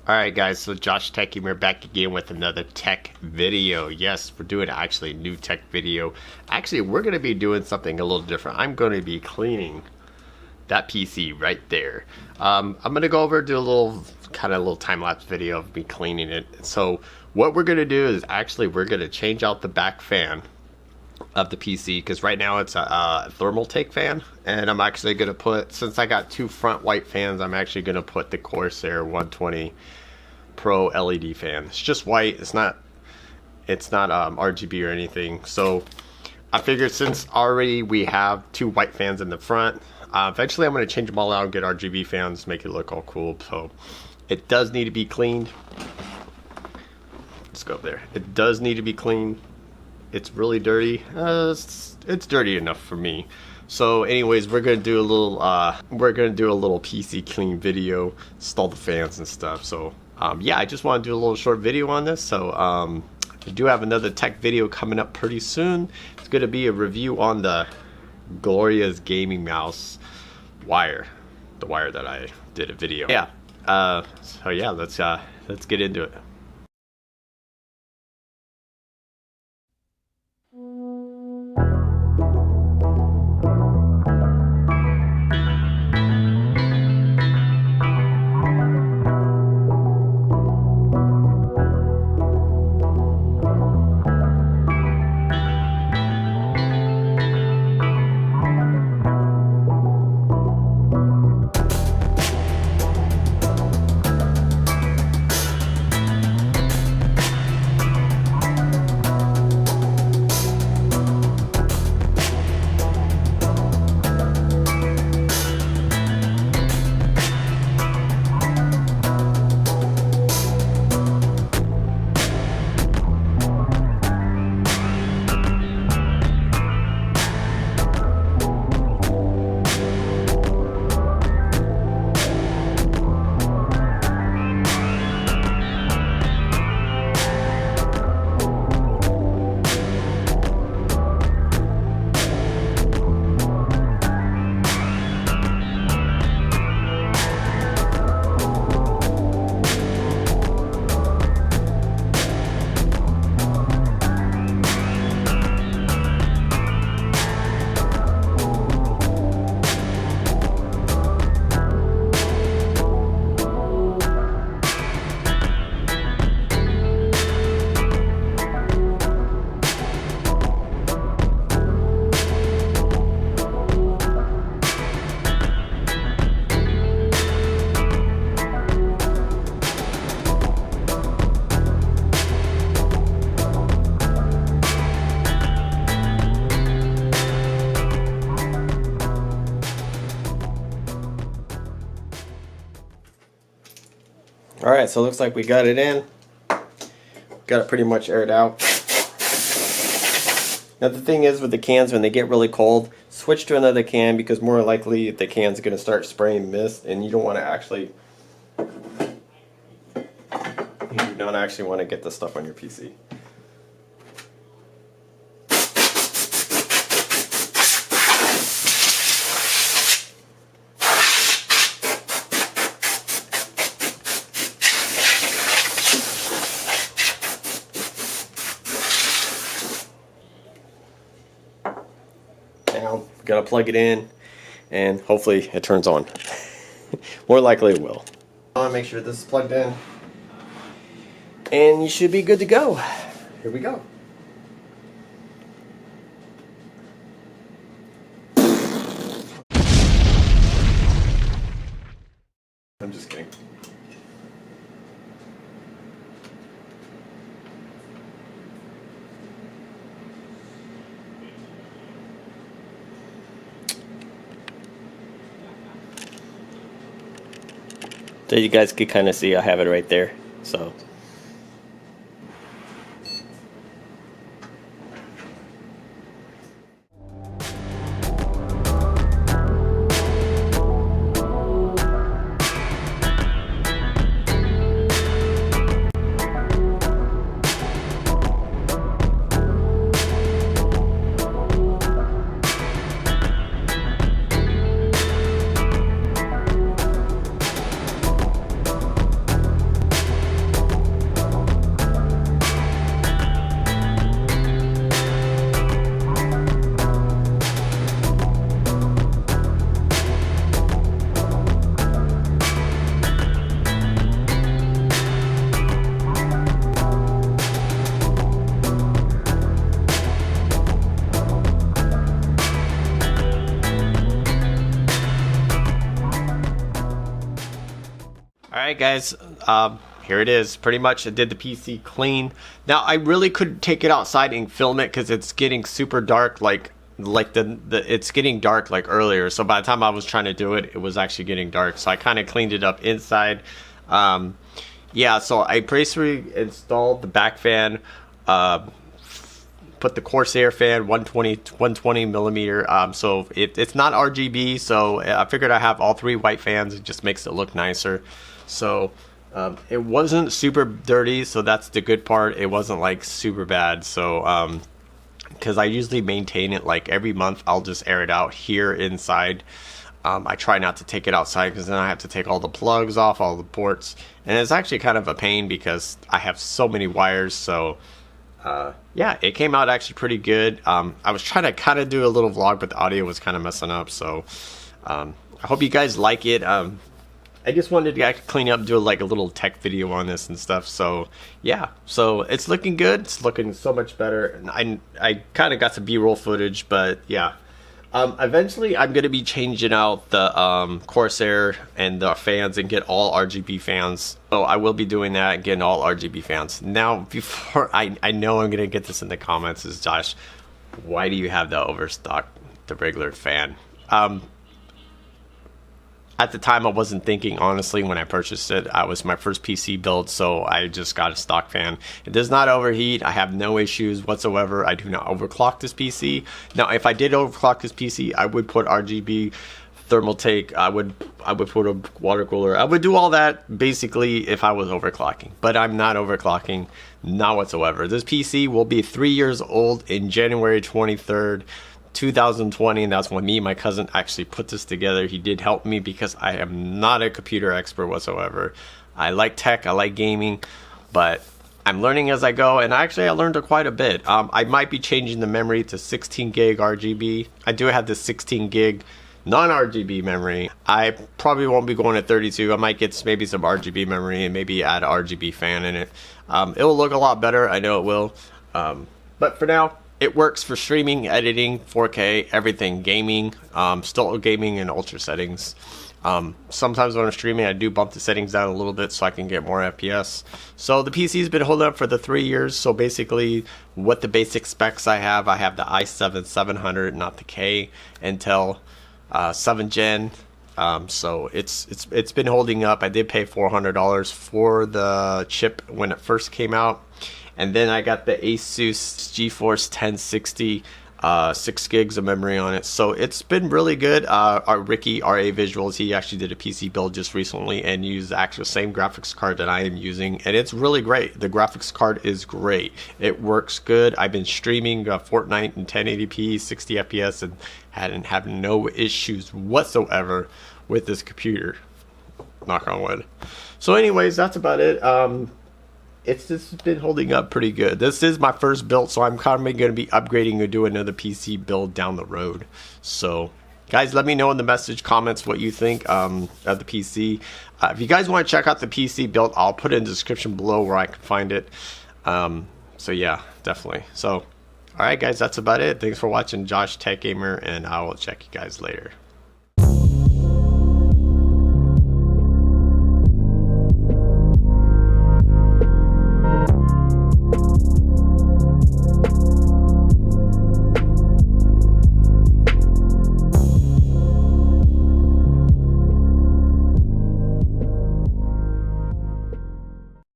Alright guys, so Josh Tech here, back again with another tech video. Yes, we're doing actually a new tech video. Actually, we're going to be doing something a little different. I'm going to be cleaning that PC right there. I'm going to go over, do a little time-lapse video of me cleaning it. So what we're going to do is actually we're going to change out the back fan of the PC, because right now it's a thermal take fan, and I'm actually going to put, since I got two front white fans, I'm actually going to put the Corsair 120 Pro LED fan. It's just white, it's not RGB or anything. So I figured since already we have two white fans in the front, eventually I'm going to change them all out and get RGB fans, make it look all cool. So it does need to be cleaned. Let's go up there. It does need to be cleaned. It's really dirty. It's dirty enough for me. So anyways, we're gonna do a little PC clean video, install the fans and stuff. So yeah, I just want to do a little short video on this. So I do have another tech video coming up pretty soon. It's gonna be a review on the Gloria's gaming mouse wire, the wire that I did a video. Yeah. So yeah, let's get into it. Alright, so it looks like we got it in. Got it pretty much aired out. Now the thing is with the cans, when they get really cold, switch to another can, because more likely the can's going to start spraying mist, and you don't want to get this stuff on your PC. Now, gotta plug it in, and hopefully it turns on. More likely it will. I want to make sure this is plugged in, and you should be good to go. Here we go. I'm just kidding. So you guys can kind of see I have it right there. So Alright guys, here it is. Pretty much I did the PC clean. Now I really couldn't take it outside and film it because it's getting super dark, like it's getting dark like earlier. So by the time I was trying to do it, it was actually getting dark. So I kind of cleaned it up inside. Yeah, so I basically installed the back fan, put the Corsair fan 120 millimeter. So it's not RGB, so I figured I have all 3 white fans. It just makes it look nicer. So it wasn't super dirty, so that's the good part. It wasn't like super bad. So because I usually maintain it like every month, I'll just air it out here inside. I try not to take it outside because then I have to take all the plugs off, all the ports, and it's actually kind of a pain because I have so many wires. So yeah, it came out actually pretty good. I was trying to kind of do a little vlog, but the audio was kind of messing up. So I hope you guys like it. I just wanted to clean up, do like a little tech video on this and stuff. So yeah, so it's looking good. It's looking so much better. And I kind of got some B-roll footage, but yeah. Eventually I'm going to be changing out the Corsair and the fans and get all RGB fans. So I will be doing that and getting all RGB fans. Now, before I know I'm going to get this in the comments, is Josh, why do you have the overstock, the regular fan? At the time, I wasn't thinking, honestly, when I purchased it. It was my first PC build, so I just got a stock fan. It does not overheat. I have no issues whatsoever. I do not overclock this PC. Now, if I did overclock this PC, I would put RGB thermal take. I would put a water cooler. I would do all that, basically, if I was overclocking. But I'm not overclocking, not whatsoever. This PC will be 3 years old in January 23rd. 2020, and that's when me and my cousin actually put this together. He did help me because I am not a computer expert whatsoever. I like tech, I like gaming, but I'm learning as I go, and actually I learned quite a bit. I might be changing the memory to 16 gig RGB. I do have this 16 gig non-RGB memory. I probably won't be going to 32. I might get maybe some RGB memory and maybe add an RGB fan in it. It will look a lot better, I know it will. But for now, it works for streaming, editing, 4K, everything, gaming, still gaming in ultra settings. Sometimes when I'm streaming, I do bump the settings down a little bit so I can get more FPS. So the PC's been holding up for the 3 years. So basically, what the basic specs I have the i7 700, not the K, Intel 7 Gen. So it's been holding up. I did pay $400 for the chip when it first came out. And then I got the Asus GeForce 1060, 6 gigs of memory on it. So it's been really good. Our Ricky, RA Visuals, he actually did a PC build just recently and used the actual same graphics card that I am using. And it's really great. The graphics card is great. It works good. I've been streaming Fortnite in 1080p, 60 FPS, and had no issues whatsoever with this computer. Knock on wood. So anyways, that's about it. It's just been holding up pretty good. This is my first build, so I'm probably going to be upgrading or do another PC build down the road. So, guys, let me know in the message comments what you think of the PC. If you guys want to check out the PC build, I'll put it in the description below where I can find it. So, yeah, definitely. So, all right, guys, that's about it. Thanks for watching Josh Tech Gamer, and I will check you guys later.